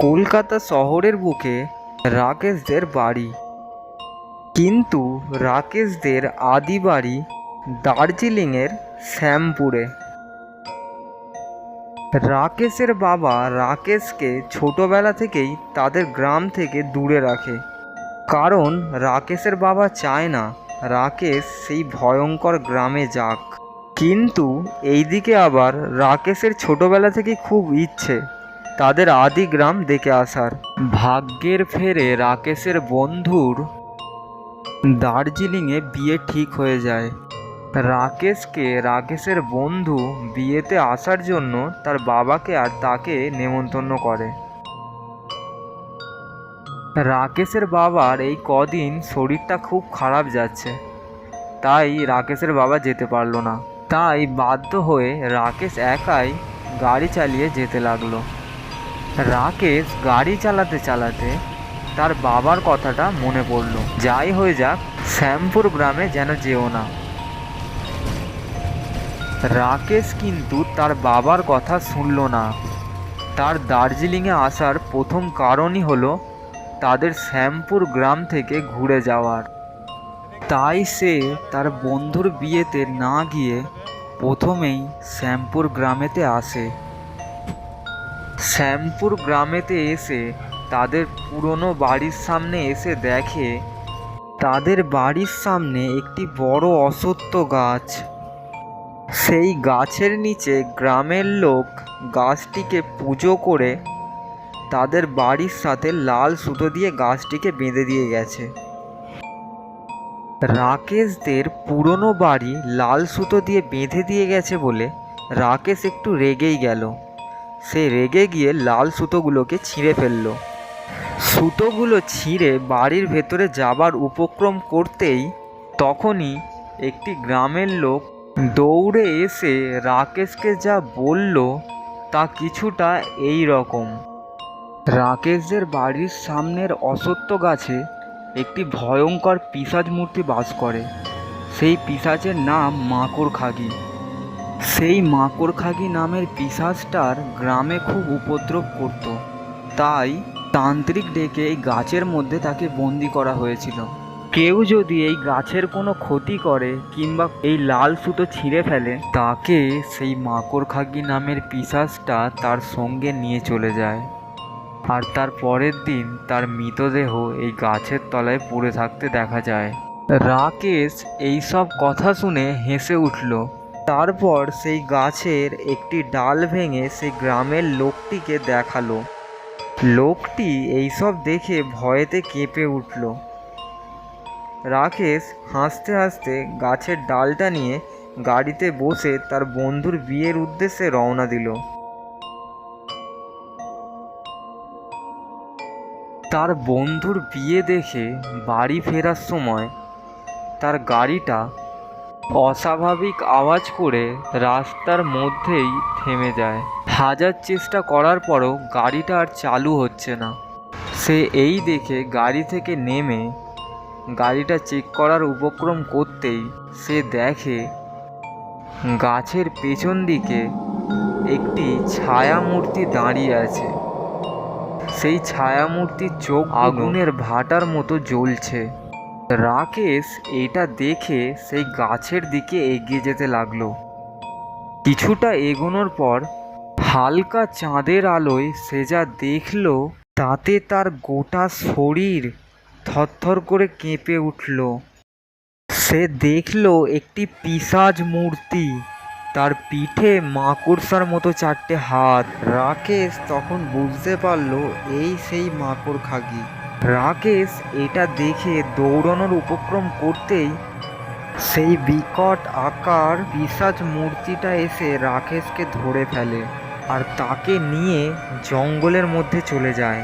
কলকাতা শহরের বুকে রাকেশদের বাড়ি। কিন্তু রাকেশদের আদি বাড়ি দার্জিলিংয়ের শ্যামপুরে। রাকেশের বাবা রাকেশকে ছোটবেলা থেকেই তাদের গ্রাম থেকে দূরে রাখে, কারণ রাকেশের বাবা চায় না রাকেশ সেই ভয়ঙ্কর গ্রামে যাক। কিন্তু এইদিকে আবার রাকেশের ছোটবেলা থেকেই খুব ইচ্ছে তাদের আদি গ্রাম দেখে আসার। ভাগ্যের ফেরে রাকেশের বন্ধুর দার্জিলিংয়ে বিয়ে ঠিক হয়ে যায়। রাকেশকে রাকেশের বন্ধু বিয়েতে আসার জন্য তার বাবাকে আর তাকে নেমন্তন্ন করে। রাকেশের বাবার এই কদিন শরীরটা খুব খারাপ যাচ্ছে, তাই রাকেশের বাবা যেতে পারলো না। তাই বাধ্য হয়ে রাকেশ একাই গাড়ি চালিয়ে যেতে লাগলো। রাকেশ গাড়ি চালাতে চালাতে তার বাবার কথাটা মনে পড়ল, যাই হয়ে যাক শ্যামপুর গ্রামে যেন যেও না। রাকেশ কিন্তু তার বাবার কথা শুনল না। তার দার্জিলিংয়ে আসার প্রথম কারণই হলো তাদের শ্যামপুর গ্রাম থেকে ঘুরে যাওয়ার। তাই সে তার বন্ধুর বিয়েতে না গিয়ে প্রথমেই শ্যামপুর গ্রামেতে আসে। শ্যামপুর গ্রামেতে এসে তাদের পুরনো বাড়ির সামনে এসে দেখে তাদের বাড়ির সামনে একটি বড় অশ্বত্থ গাছ। সেই গাছের নিচে গ্রামের লোক গাছটিকে পুজো করে তাদের বাড়ির সাথে লাল সুতো দিয়ে গাছটিকে বেঁধে দিয়ে গেছে। রাকেশদের পুরনো বাড়ি লাল সুতো দিয়ে বেঁধে দিয়ে গেছে বলে রাকেশ একটু রেগেই গেল। সে রেগে গিয়ে লাল সুতোগুলোকে ছিঁড়ে ফেলল। সুতোগুলো ছিঁড়ে বাড়ির ভেতরে যাবার উপক্রম করতেই তখনই একটি গ্রামের লোক দৌড়ে এসে রাকেশকে যা বলল তা কিছুটা এই রকম। রাকেশদের বাড়ির সামনের অশ্বত্থ গাছে একটি ভয়ঙ্কর পিশাচ মূর্তি বাস করে। সেই পিশাচের নাম মাকড়খাগি। সেই মাকড়খাগি নামের পিশাচটার গ্রামে খুব উপদ্রব করত, তাই তান্ত্রিক ডেকে এই গাছের মধ্যে তাকে বন্দি করা হয়েছিল। কেউ যদি এই গাছের কোনো ক্ষতি করে কিংবা এই লাল সুতো ছিঁড়ে ফেলে, তাকে সেই মাকড়খাগি নামের পিশাচটা তার সঙ্গে নিয়ে চলে যায়। আর তার পরের দিন তার মৃতদেহ এই গাছের তলায় পড়ে থাকতে দেখা যায়। রাকেশ এইসব কথা শুনে হেসে উঠল। তারপর সেই গাছের একটি ডাল ভেঙে সেই গ্রামের লোকটিকে দেখালো। লোকটি এইসব দেখে ভয়েতে কেঁপে উঠল। রাকেশ হাসতে হাসতে গাছের ডালটা নিয়ে গাড়িতে বসে তার বন্ধুর বিয়ের উদ্দেশ্যে রওনা দিল। তার বন্ধুর বিয়ে দেখে বাড়ি ফেরার সময় তার গাড়িটা অস্বাভাবিক আওয়াজ করে রাস্তার মধ্যেই থেমে যায়। হাজার চেষ্টা করার পরও গাড়িটা আর চালু হচ্ছে না। সে এই দেখে গাড়ি থেকে নেমে গাড়িটা চেক করার উপক্রম করতেই সে দেখে গাছের পেছন দিকে একটি ছায়ামূর্তি দাঁড়িয়ে আছে। সেই ছায়ামূর্তির চোখ আগুনের ভাটার মতো জ্বলছে। রাকেশ এটা দেখে সেই গাছের দিকে এগিয়ে যেতে লাগলো। কিছুটা এগোনোর পর হালকা চাঁদের আলোয় সে যা দেখল তাতে তার গোটা শরীর থরথর করে কেঁপে উঠল। সে দেখল একটি পিশাচ মূর্তি, তার পিঠে মাকড়সার মতো চারটে হাত। রাকেশ তখন বুঝতে পারল এই সেই মাকড়খাগি। রাকেশ এটা দেখে দৌড়ানোর উপক্রম করতেই সেই বিকট আকার পিশাচ মূর্তিটা এসে রাকেশকে ধরে ফেলে আর তাকে নিয়ে জঙ্গলের মধ্যে চলে যায়।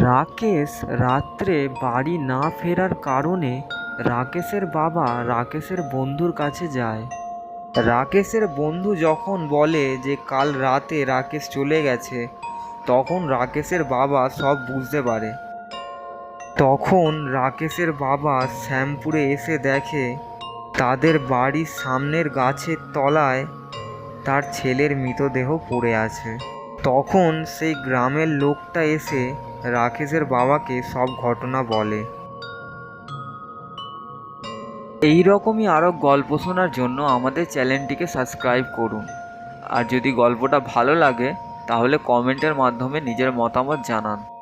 রাকেশ রাত্রে বাড়ি না ফেরার কারণে রাকেশের বাবা রাকেশের বন্ধুর কাছে যায়। রাকেশের বন্ধু যখন বলে যে কাল রাতে রাকেশ চলে গেছে, তখন রাকেশের বাবা সব বুঝতে পারে। তখন রাকেশের বাবা শ্যামপুরে এসে দেখে তাদের বাড়ির সামনের গাছের তলায় তার ছেলের মৃতদেহ পড়ে আছে। তখন সেই গ্রামের লোকটা এসে রাকেশের বাবাকে সব ঘটনা বলে। এই রকমই আরও গল্প শোনার জন্য আমাদের চ্যানেলটিকে সাবস্ক্রাইব করুন। আর যদি গল্পটা ভালো লাগে তাহলে কমেন্টের মাধ্যমে নিজের মতামত জানান।